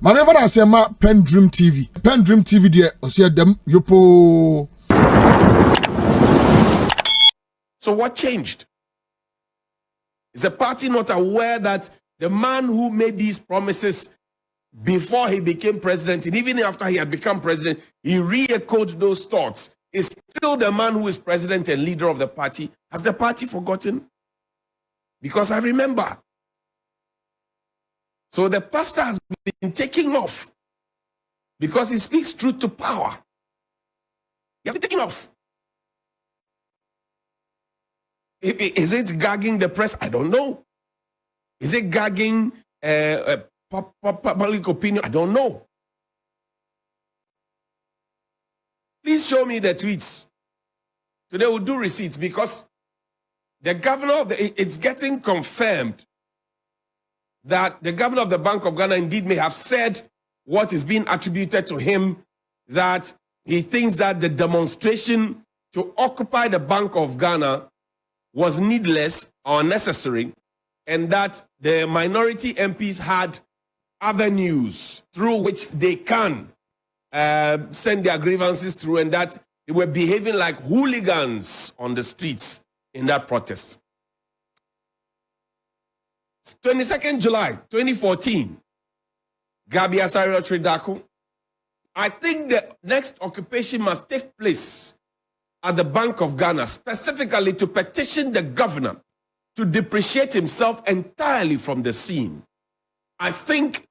Maneva na sema PENDREAM TV. PENDREAM TV de osia dem yopo. So what changed? Is the party not aware that the man who made these promises before he became president, and even after he had become president, he re-echoed those thoughts, is still the man who is president and leader of the party? Has the party forgotten? Because I remember. So the pastor has been taking off because he speaks truth to power. He has been taking off. Is it gagging the press? I don't know. Is it gagging public opinion? I don't know. Please show me the tweets. Today we'll do receipts because the governor, it's getting confirmed that the governor of the Bank of Ghana indeed may have said what is being attributed to him, that he thinks that the demonstration to occupy the Bank of Ghana was needless or unnecessary, and that the minority MPs had avenues through which they can send their grievances through, and that they were behaving like hooligans on the streets in that protest. 22nd July 2014, Gabby Tridako. I think the next occupation must take place at the Bank of Ghana, specifically to petition the governor to depreciate himself entirely from the scene. I think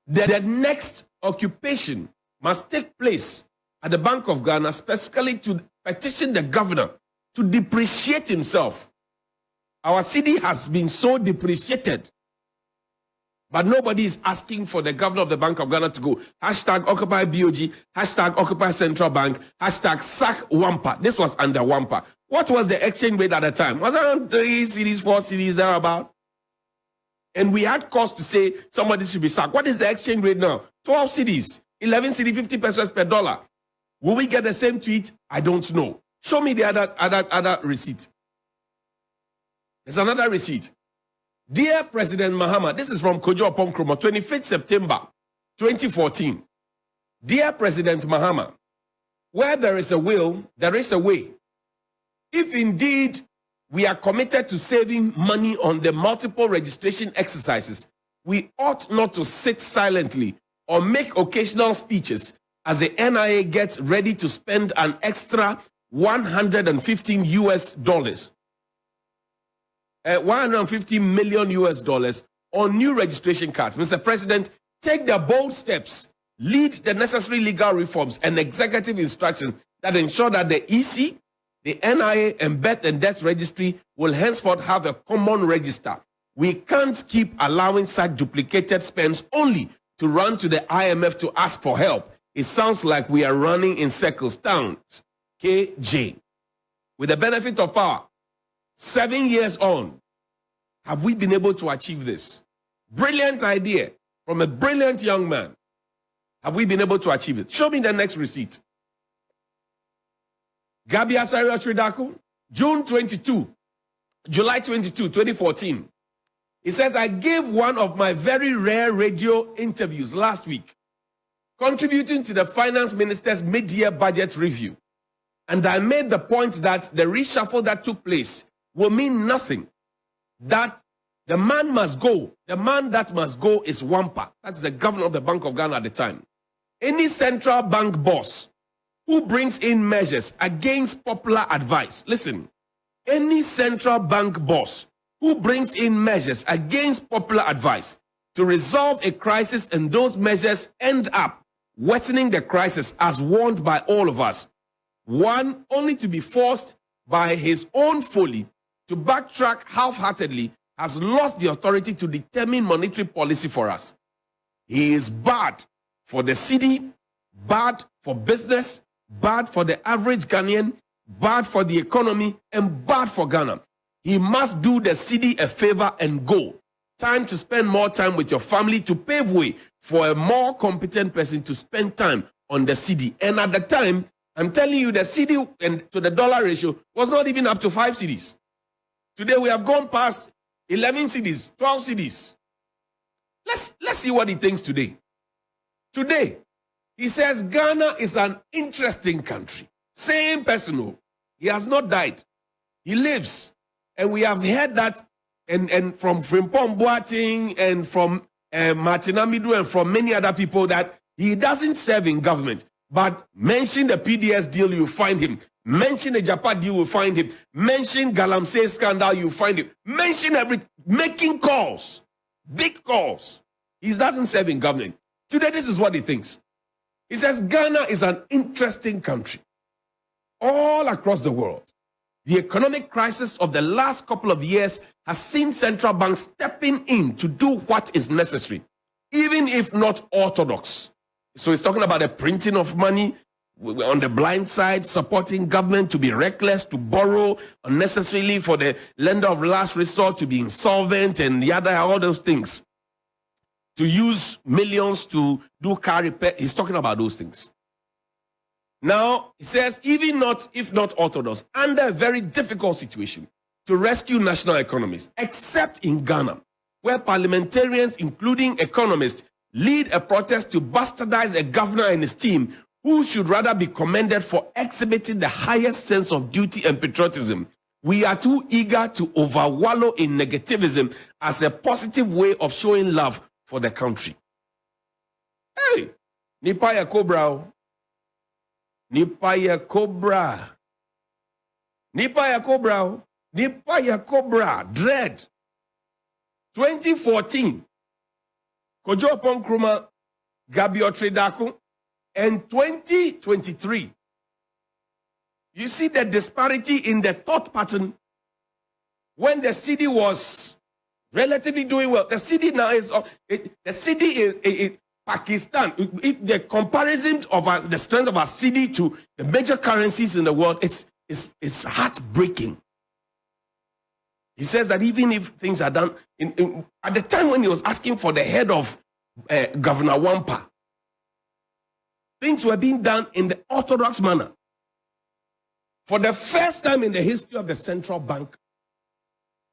that the next occupation must take place at the Bank of Ghana, specifically to petition the governor to depreciate himself. Our city has been so depreciated, but nobody is asking for the governor of the Bank of Ghana to go. Hashtag Occupy BOG, hashtag Occupy Central Bank, hashtag sack Wampa. This was under Wampa. What was the exchange rate at the time? Was it 3 cities, 4 cities, thereabout? And we had cause to say somebody should be sacked. What is the exchange rate now? 12 cities, 11 cities, 50 pesos per dollar. Will we get the same tweet? I don't know. Show me the other receipt. There's another receipt. Dear President Mahama, this is from Kojo Ponkroma, 25th September 2014. Dear President Mahama, where there is a will, there is a way. If indeed we are committed to saving money on the multiple registration exercises, we ought not to sit silently or make occasional speeches as the NIA gets ready to spend an extra $115 million on new registration cards. Mr. President, take the bold steps, lead the necessary legal reforms and executive instructions that ensure that the EC, the NIA, and Birth and Death Registry will henceforth have a common register. We can't keep allowing such duplicated spends only to run to the IMF to ask for help. It sounds like we are running in circles. Towns, KJ. With the benefit of power, 7 years on, have we been able to achieve this? Brilliant idea from a brilliant young man. Have we been able to achieve it? Show me the next receipt. Gabby Tridako, July 22, 2014. He says, I gave one of my very rare radio interviews last week, contributing to the finance minister's mid-year budget review. And I made the point that the reshuffle that took place will mean nothing. That the man must go. The man that must go is Wampa. That's the governor of the Bank of Ghana at the time. Any central bank boss who brings in measures against popular advice. Listen, any central bank boss who brings in measures against popular advice to resolve a crisis, and those measures end up worsening the crisis as warned by all of us. One, only to be forced by his own folly to backtrack half-heartedly, has lost the authority to determine monetary policy for us. He is bad for the city, bad for business, bad for the average Ghanaian, bad for the economy, and bad for Ghana. He must do the city a favor and go. Time to spend more time with your family to pave way for a more competent person to spend time on the city. And at the time, I'm telling you, the city and to the dollar ratio was not even up to 5 cities. Today, we have gone past 11 cities, 12 cities. Let's see what he thinks today. Today, he says Ghana is an interesting country. Same person who he has not died. He lives. And we have heard that and from Frimpong Boateng and from Martin Amidu and from many other people that he doesn't serve in government. But mention the PDS deal, you find him. Mention the Japan deal, you find him. Mention Galamsey scandal, you find him. Mention making calls, big calls. He doesn't serve in government. Today, this is what he thinks. He says Ghana is an interesting country. All across the world, the economic crisis of the last couple of years has seen central banks stepping in to do what is necessary, even if not orthodox. So he's talking about the printing of money on the blind side, supporting government to be reckless, to borrow unnecessarily for the lender of last resort to be insolvent and all those things. To use millions to do car repair. He's talking about those things. Now, he says, if not orthodox, under a very difficult situation to rescue national economies, except in Ghana, where parliamentarians, including economists, lead a protest to bastardize a governor and his team who should rather be commended for exhibiting the highest sense of duty and patriotism. We are too eager to overwallow in negativism as a positive way of showing love for the country. Hey, Nipaya Cobra. Nipaya Cobra. Nipaya Cobra. Nipaya Cobra. Dread. 2014. Kojo Nkrumah, Gabby Otredaku, and 2023. You see the disparity in the thought pattern when the city was relatively doing well. The city now is Pakistan. The comparison of the strength of our city to the major currencies in the world, it's heartbreaking. He says that even if things are done, at the time when he was asking for the head of Governor Wampa, things were being done in the orthodox manner. For the first time in the history of the central bank,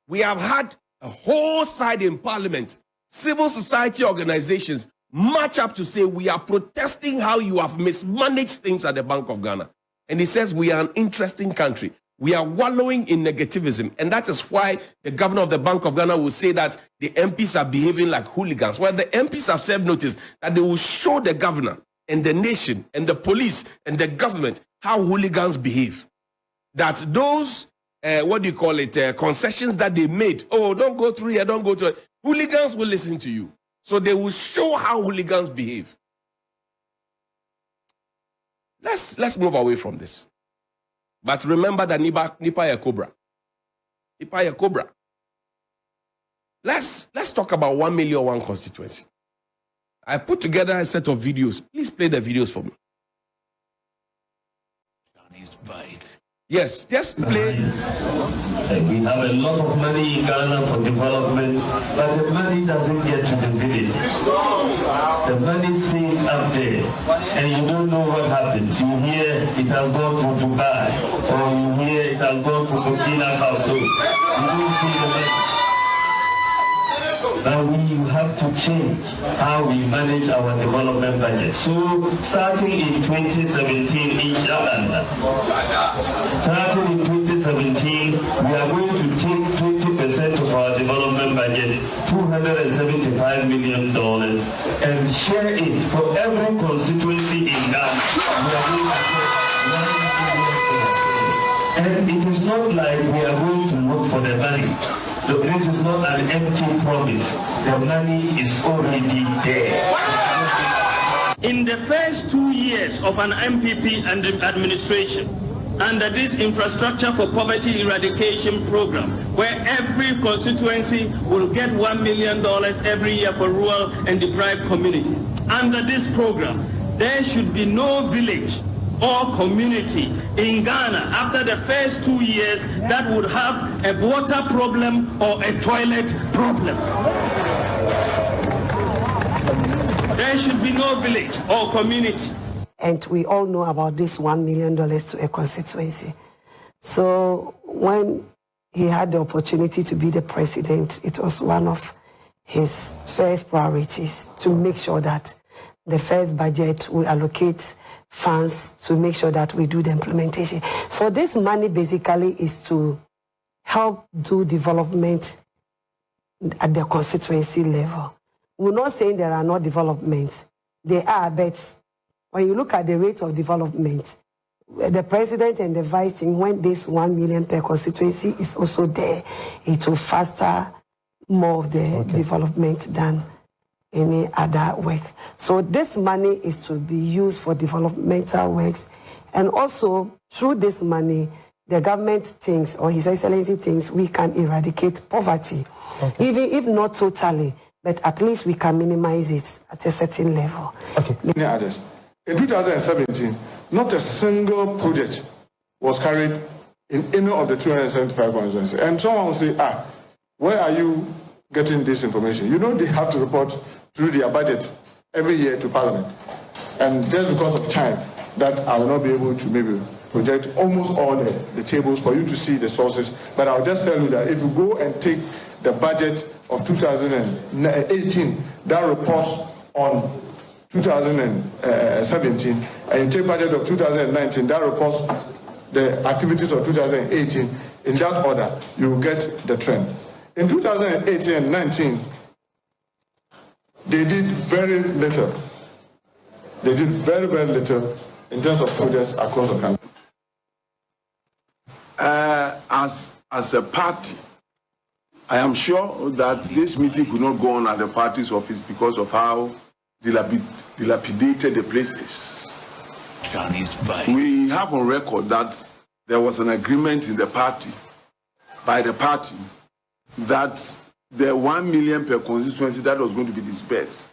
we have had a whole side in parliament, civil society organizations, march up to say we are protesting how you have mismanaged things at the Bank of Ghana. And he says we are an interesting country. We are wallowing in negativism. And that is why the governor of the Bank of Ghana will say that the MPs are behaving like hooligans. Well, the MPs have served notice that they will show the governor and the nation and the police and the government how hooligans behave. That those, concessions that they made, don't go through here, don't go to it. Hooligans will listen to you. So they will show how hooligans behave. Let's move away from this. But remember that Nipaya Cobra. Nipaya Cobra. Let's talk about 1 million one constituency. I put together a set of videos. Please play the videos for me. Johnnie's bite. Yes, just play. We have a lot of money in Ghana for development, but the money doesn't get to the village. The money stays up there, and you don't know what happens. You hear it has gone to Dubai, or you hear it has gone to Burkina Faso. You don't see the money. Now we have to change how we manage our development budget. So starting in 2017, inshallah, starting in 2017, we are going to take 20% of our development budget, $275 million, and share it for every constituency in Ghana. We are going to get $1 million. And it is not like we are going to look for the money. So this is not an empty promise. The money is already there. In the first 2 years of an MPP and administration, under this Infrastructure for Poverty Eradication program, where every constituency will get $1 million every year for rural and deprived communities. Under this program, there should be no village or community in Ghana after the first 2 years that would have a water problem or a toilet problem. There should be no village or community. And we all know about this $1 million to a constituency. So when he had the opportunity to be the president, it was one of his first priorities to make sure that the first budget we allocate funds to make sure that we do the implementation. So this money basically is to help do development at the constituency level. We're not saying there are no developments. There are, but when you look at the rate of development, the president and the vice king, when this 1 million per constituency is also there, it will foster more of the development than any other work. So this money is to be used for developmental works. And also, through this money, the government thinks, or His Excellency thinks, we can eradicate poverty. Even if not totally, but at least we can minimize it at a certain level. Many others. In 2017, not a single project was carried in any of the 275 constituencies. And someone will say, where are you getting this information? You know they have to report through their budget every year to Parliament. And just because of time, that I will not be able to maybe project almost all the tables for you to see the sources. But I'll just tell you that if you go and take the budget of 2018, that reports on 2017, and you take budget of 2019, that reports the activities of 2018, in that order, you will get the trend. In 2018 and 19, they did very little. They did very, very little in terms of projects across the country. As a party, I am sure that this meeting could not go on at the party's office because of how dilapidated the place is. We have on record that there was an agreement in the party, by the party, that the 1 million per constituency that was going to be disbursed,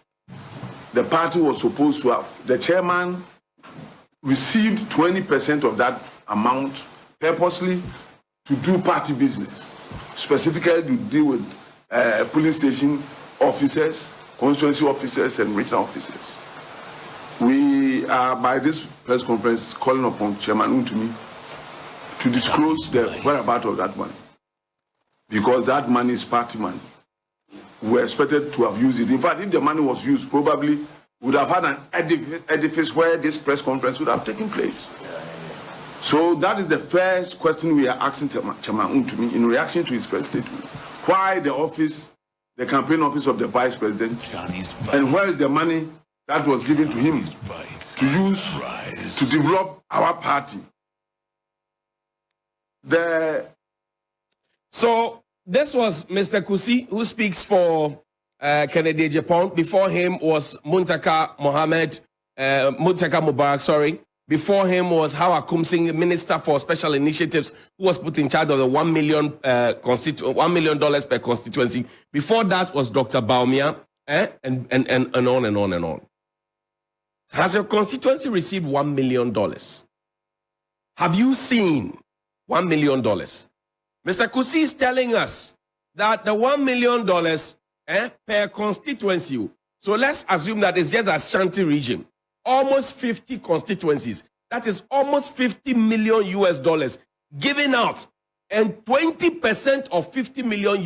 the party was supposed to have, the chairman received 20% of that amount purposely to do party business, specifically to deal with police station officers, constituency officers, and regional officers. We are, by this press conference, calling upon Chairman Untumi to disclose the whereabouts of that money, because that money is party money. We expected to have used it. In fact, if the money was used, probably would have had an edifice where this press conference would have taken place. So that is the first question we are asking Chairman Untumi in reaction to his press statement. Why the office, the campaign office of the vice president, and where is the money that was given to him to use to develop our party? So this was Mr. Kusi, who speaks for Kennedy Japan. Before him was Muntaka Mubarak, sorry. Before him was Hawa Kumsing, Minister for Special Initiatives, who was put in charge of the $1 million per constituency. Before that was Dr. Baumia, and on and on and on. Has your constituency received $1 million? Have you seen $1 million? Mr. Kusi is telling us that the $1 million per constituency, so let's assume that it's just Ashanti region, almost 50 constituencies, that is almost $50 million given out, and 20% of $50 million.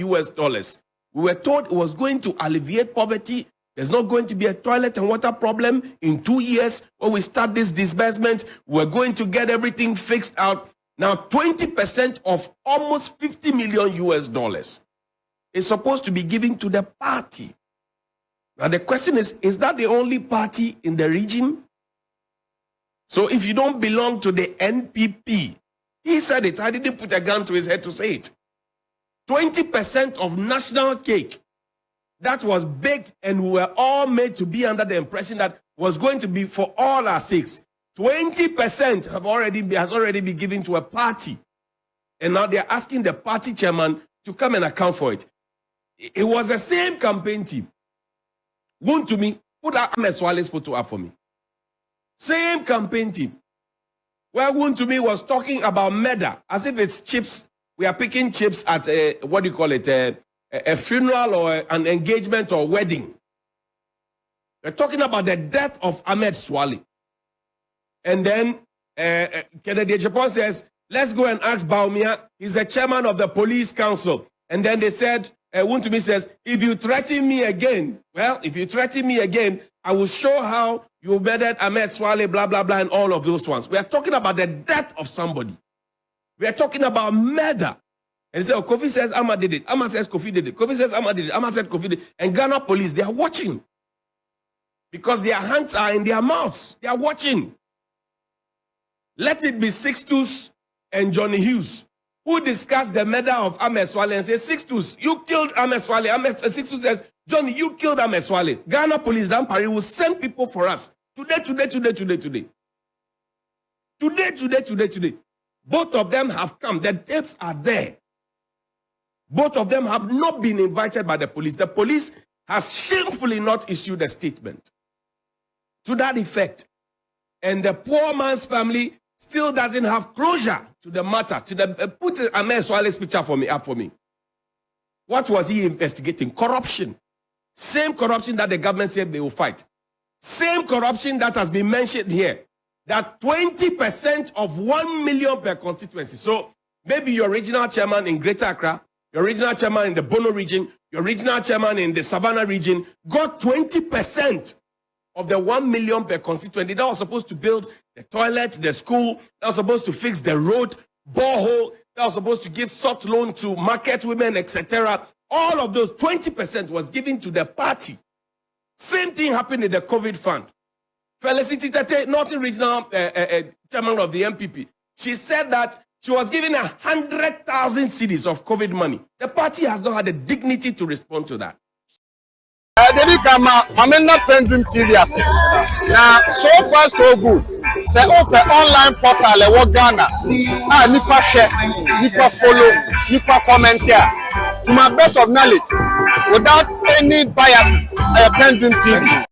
We were told it was going to alleviate poverty. There's not going to be a toilet and water problem in 2 years. When we start this disbursement, we're going to get everything fixed out. Now, 20% of almost $50 million is supposed to be given to the party. Now, the question is that the only party in the region? So if you don't belong to the NPP, he said it, I didn't put a gun to his head to say it. 20% of national cake that was baked and we were all made to be under the impression that was going to be for all our sakes. 20% has already been given to a party. And now they're asking the party chairman to come and account for it. It was the same campaign team. Wontumi, put Ahmed Swale's photo up for me. Same campaign team. Where Wontumi was talking about murder, as if it's chips. We are picking chips at a, what do you call it, a funeral or an engagement or wedding. We're talking about the death of Ahmed Swale. And then Kennedy Japan says, let's go and ask Baumia. He's the chairman of the police council. And then they said, Wontumi says, if you threaten me again, well, if you threaten me again, I will show how you murdered Ahmed Swale, blah, blah, blah, and all of those ones. We are talking about the death of somebody. We are talking about murder. And he said, oh, Kofi says Ahmad did it. Ahmad says Kofi did it. Kofi says Ahmad did it. Ahmad said Kofi did it. And Ghana police, they are watching. Because their hands are in their mouths. They are watching. Let it be Sixtus and Johnnie Hughes who discussed the murder of Ahmed Swale and say, Sixtus, you killed Ahmed Swale. Sixtus says, Johnnie, you killed Ahmed Swale. Ghana police, Dampari, will send people for us. Today. Both of them have come. The tapes are there. Both of them have not been invited by the police. The police has shamefully not issued a statement to that effect. And the poor man's family still doesn't have closure to the matter. Put Ahmed Swale's picture up for me. What was he investigating? Corruption. Same corruption that the government said they will fight. Same corruption that has been mentioned here. That 20% of 1 million per constituency. So maybe your regional chairman in Greater Accra, your regional chairman in the Bono region, your regional chairman in the Savannah region got 20% of the 1 million per constituency. That was supposed to build the toilet, the school. That was supposed to fix the road, borehole. That was supposed to give soft loan to market women, etc. All of those 20% was given to the party. Same thing happened in the COVID fund. Felicity Tete, Northern Regional chairman of the MPP, she said that she was given 100,000 cedis of COVID money. The party has not had the dignity to respond to that. PENDREAM TV. Now, so far so good. Say open online portal e Ghana. Nipa share, nipa follow, nipa comment here. To my best of knowledge, without any biases, PENDREAM TV.